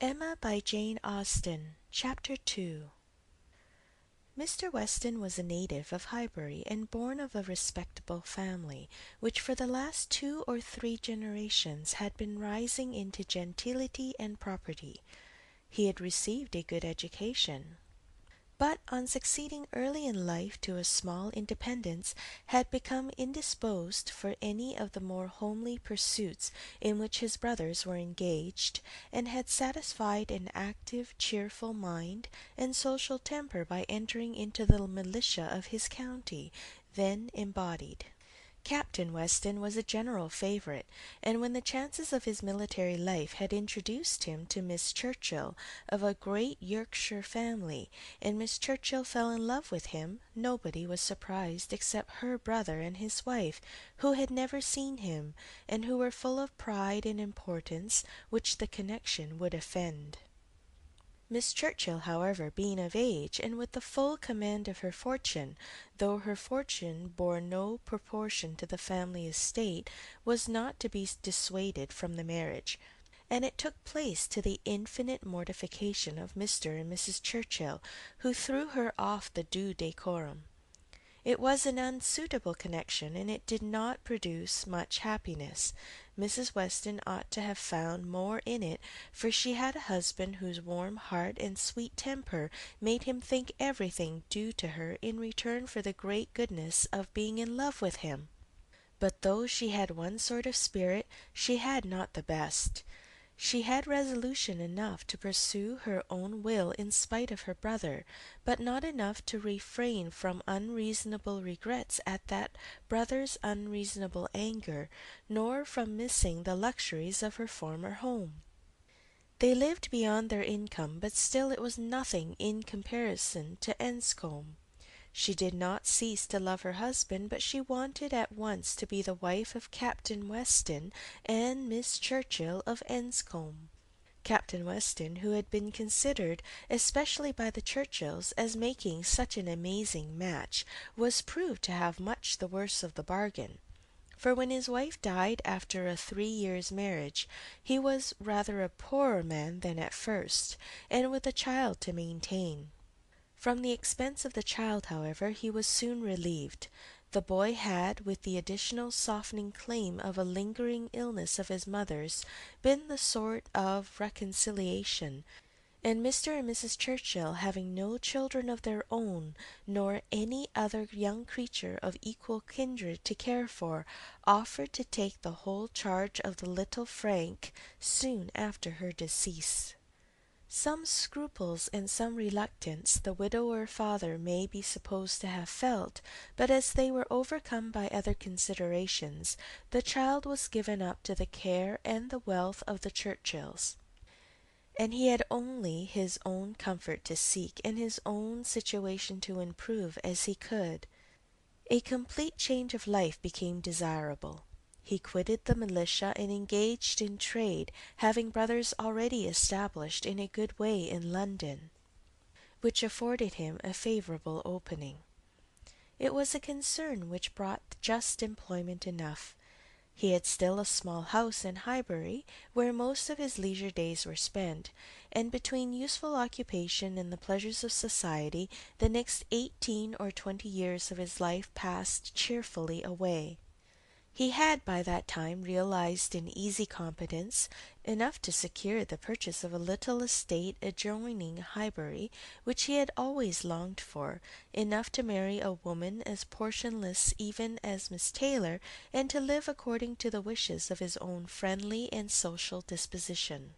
Emma by Jane Austen, Chapter 2. Mr. Weston was a native of Highbury and born of a respectable family, which for the last 2 or 3 generations had been rising into gentility and property. He had received a good education, but on succeeding early in life to a small independence, had become indisposed for any of the more homely pursuits in which his brothers were engaged, and had satisfied an active, cheerful mind and social temper by entering into the militia of his county, then embodied. Captain Weston was a general favourite, and when the chances of his military life had introduced him to Miss Churchill, of a great Yorkshire family, and Miss Churchill fell in love with him, nobody was surprised except her brother and his wife, who had never seen him, and who were full of pride and importance, which the connection would offend. Miss Churchill, however, being of age, and with the full command of her fortune, though her fortune bore no proportion to the family estate, was not to be dissuaded from the marriage, and it took place to the infinite mortification of Mr. and Mrs. Churchill, who threw her off the due decorum. It was an unsuitable connection, and it did not produce much happiness. Mrs. Weston ought to have found more in it, for she had a husband whose warm heart and sweet temper made him think everything due to her in return for the great goodness of being in love with him. But though she had one sort of spirit, she had not the best. She had resolution enough to pursue her own will in spite of her brother, but not enough to refrain from unreasonable regrets at that brother's unreasonable anger, nor from missing the luxuries of her former home. They lived beyond their income, but still it was nothing in comparison to Enscombe. She did not cease to love her husband, but she wanted at once to be the wife of Captain Weston and Miss Churchill of Enscombe. Captain Weston, who had been considered, especially by the Churchills, as making such an amazing match, was proved to have much the worse of the bargain. For when his wife died after a 3 years' marriage, he was rather a poorer man than at first, and with a child to maintain. From the expense of the child, however, he was soon relieved. The boy had, with the additional softening claim of a lingering illness of his mother's, been the sort of reconciliation, and Mr. and Mrs. Churchill, having no children of their own, nor any other young creature of equal kindred to care for, offered to take the whole charge of the little Frank soon after her decease. Some scruples and some reluctance the widower father may be supposed to have felt, but as they were overcome by other considerations, the child was given up to the care and the wealth of the Churchills, and he had only his own comfort to seek and his own situation to improve as he could. A complete change of life became desirable. He quitted the militia and engaged in trade, having brothers already established in a good way in London, which afforded him a favourable opening. It was a concern which brought just employment enough. He had still a small house in Highbury, where most of his leisure days were spent, and between useful occupation and the pleasures of society, the next 18 or 20 years of his life passed cheerfully away. He had by that time realized in easy competence enough to secure the purchase of a little estate adjoining Highbury, which he had always longed for, enough to marry a woman as portionless even as Miss Taylor, and to live according to the wishes of his own friendly and social disposition.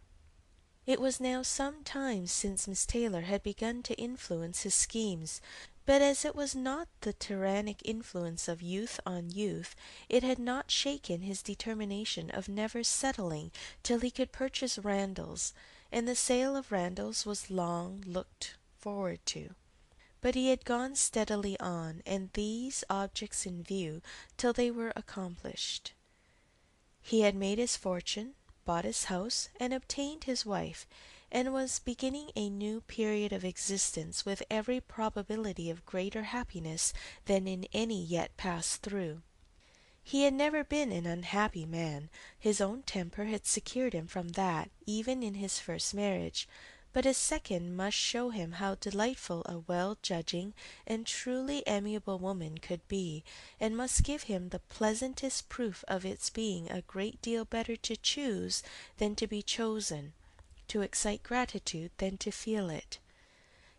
It was now some time since Miss Taylor had begun to influence his schemes, but as it was not the tyrannic influence of youth on youth, it had not shaken his determination of never settling till he could purchase Randalls, and the sale of Randalls was long looked forward to. But he had gone steadily on, and these objects in view, till they were accomplished. He had made his fortune, bought his house, and obtained his wife, and was beginning a new period of existence with every probability of greater happiness than in any yet passed through. He had never been an unhappy man. His own temper had secured him from that, even in his first marriage, but his second must show him how delightful a well-judging and truly amiable woman could be, and must give him the pleasantest proof of its being a great deal better to choose than to be chosen, to excite gratitude than to feel it.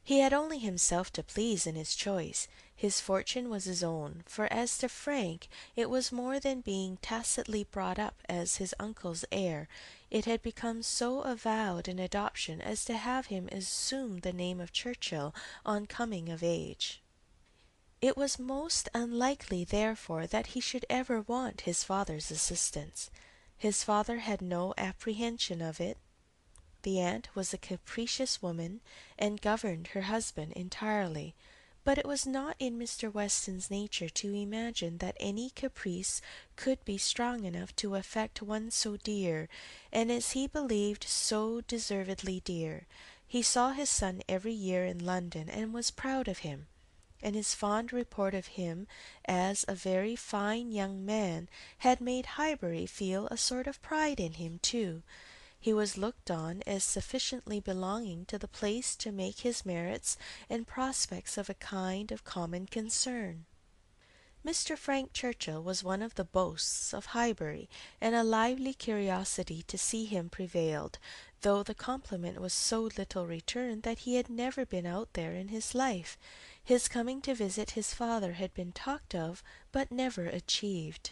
He had only himself to please in his choice. His fortune was his own, for as to Frank, it was more than being tacitly brought up as his uncle's heir. It had become so avowed an adoption as to have him assume the name of Churchill on coming of age. It was most unlikely, therefore, that he should ever want his father's assistance. His father had no apprehension of it. The aunt was a capricious woman, and governed her husband entirely, but it was not in Mr. Weston's nature to imagine that any caprice could be strong enough to affect one so dear, and as he believed so deservedly dear. He saw his son every year in London, and was proud of him, and his fond report of him as a very fine young man had made Highbury feel a sort of pride in him too. He was looked on as sufficiently belonging to the place to make his merits and prospects of a kind of common concern. Mr. Frank Churchill was one of the boasts of Highbury, and a lively curiosity to see him prevailed, though the compliment was so little returned that he had never been out there in his life. His coming to visit his father had been talked of, but never achieved.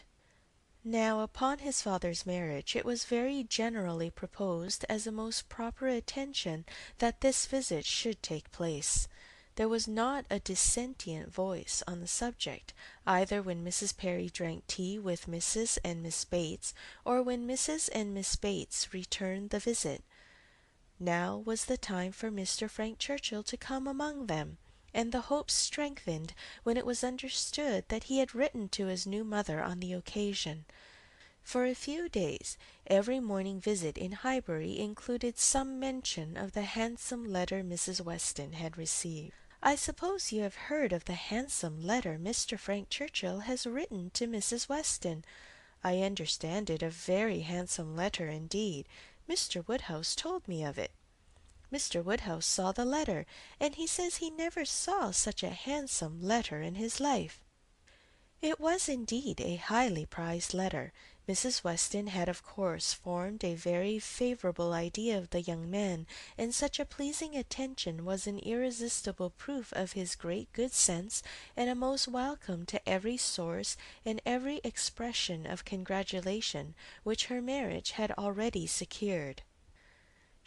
Now, upon his father's marriage, it was very generally proposed as a most proper attention that this visit should take place. There was not a dissentient voice on the subject, either when Mrs. Perry drank tea with Mrs. and Miss Bates, or when Mrs. and Miss Bates returned the visit. Now was the time for Mr. Frank Churchill to come among them, and the hope strengthened when it was understood that he had written to his new mother on the occasion. For a few days every morning visit in Highbury included some mention of the handsome letter Mrs. Weston had received. "I suppose you have heard of the handsome letter Mr. Frank Churchill has written to Mrs. Weston. I understand it a very handsome letter indeed. Mr. Woodhouse told me of it. Mr. Woodhouse saw the letter, and he says he never saw such a handsome letter in his life." It was indeed a highly prized letter. Mrs. Weston had of course formed a very favourable idea of the young man, and such a pleasing attention was an irresistible proof of his great good sense, and a most welcome to every source and every expression of congratulation which her marriage had already secured.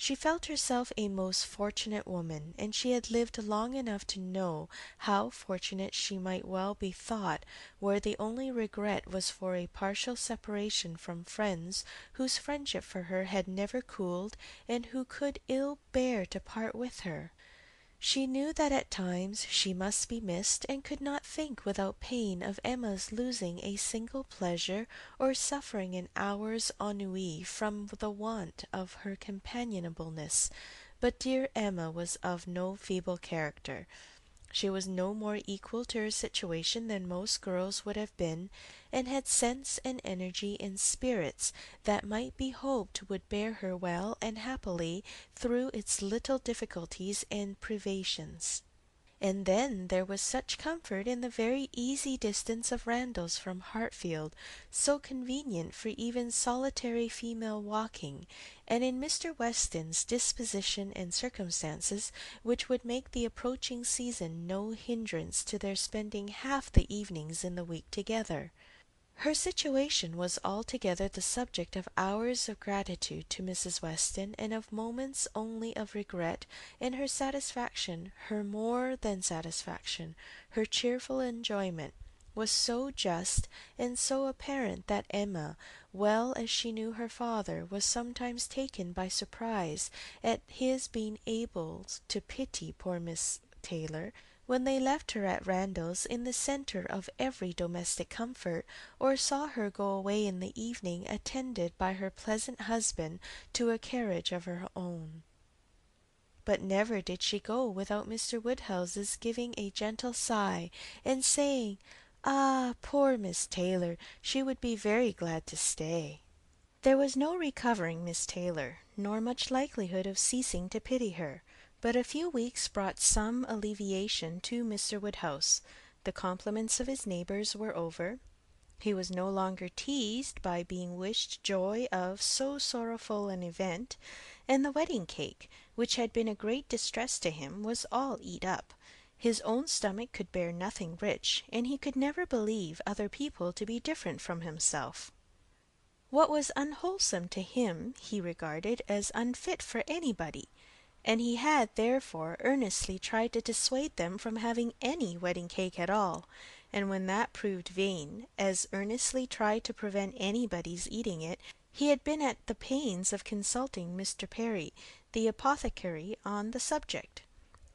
She felt herself a most fortunate woman, and she had lived long enough to know how fortunate she might well be thought, where the only regret was for a partial separation from friends whose friendship for her had never cooled, and who could ill bear to part with her. She knew that at times she must be missed, and could not think without pain of Emma's losing a single pleasure, or suffering an hour's ennui from the want of her companionableness. But dear Emma was of no feeble character. She was no more equal to her situation than most girls would have been, and had sense and energy and spirits that might be hoped would bear her well and happily through its little difficulties and privations. And then there was such comfort in the very easy distance of Randalls from Hartfield, so convenient for even solitary female walking, and in Mr. Weston's disposition and circumstances, which would make the approaching season no hindrance to their spending half the evenings in the week together. Her situation was altogether the subject of hours of gratitude to Mrs. Weston, and of moments only of regret, and her satisfaction, her more than satisfaction, her cheerful enjoyment, was so just and so apparent that Emma, well as she knew her father, was sometimes taken by surprise at his being able to pity poor Miss Taylor, when they left her at Randalls in the centre of every domestic comfort, or saw her go away in the evening attended by her pleasant husband to a carriage of her own. But never did she go without Mr. Woodhouse's giving a gentle sigh, and saying, Ah, poor Miss Taylor! She would be very glad to stay. There was no recovering Miss Taylor, nor much likelihood of ceasing to pity her, but a few weeks brought some alleviation to Mr. Woodhouse. The compliments of his neighbours were over. He was no longer teased by being wished joy of so sorrowful an event, and the wedding cake, which had been a great distress to him, was all eat up. His own stomach could bear nothing rich, and he could never believe other people to be different from himself. What was unwholesome to him he regarded as unfit for anybody, and he had therefore earnestly tried to dissuade them from having any wedding cake at all, and when that proved vain, as earnestly tried to prevent anybody's eating it. He had been at the pains of consulting Mr. Perry, the apothecary, on the subject.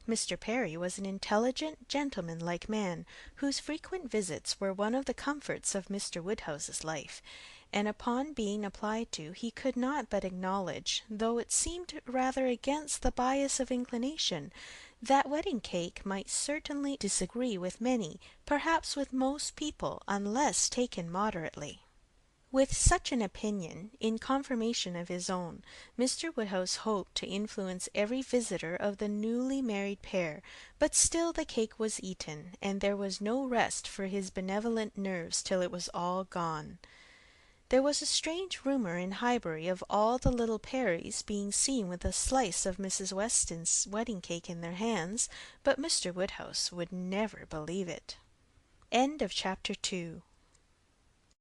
Mr. Perry was an intelligent, gentlemanlike man, whose frequent visits were one of the comforts of Mr. Woodhouse's life, and upon being applied to, he could not but acknowledge, though it seemed rather against the bias of inclination, that wedding cake might certainly disagree with many, perhaps with most people, unless taken moderately. With such an opinion, in confirmation of his own, Mr. Woodhouse hoped to influence every visitor of the newly married pair, but still the cake was eaten, and there was no rest for his benevolent nerves till it was all gone. There was a strange rumour in Highbury of all the little Perrys being seen with a slice of Mrs. Weston's wedding cake in their hands, but Mr. Woodhouse would never believe it. Chapter 2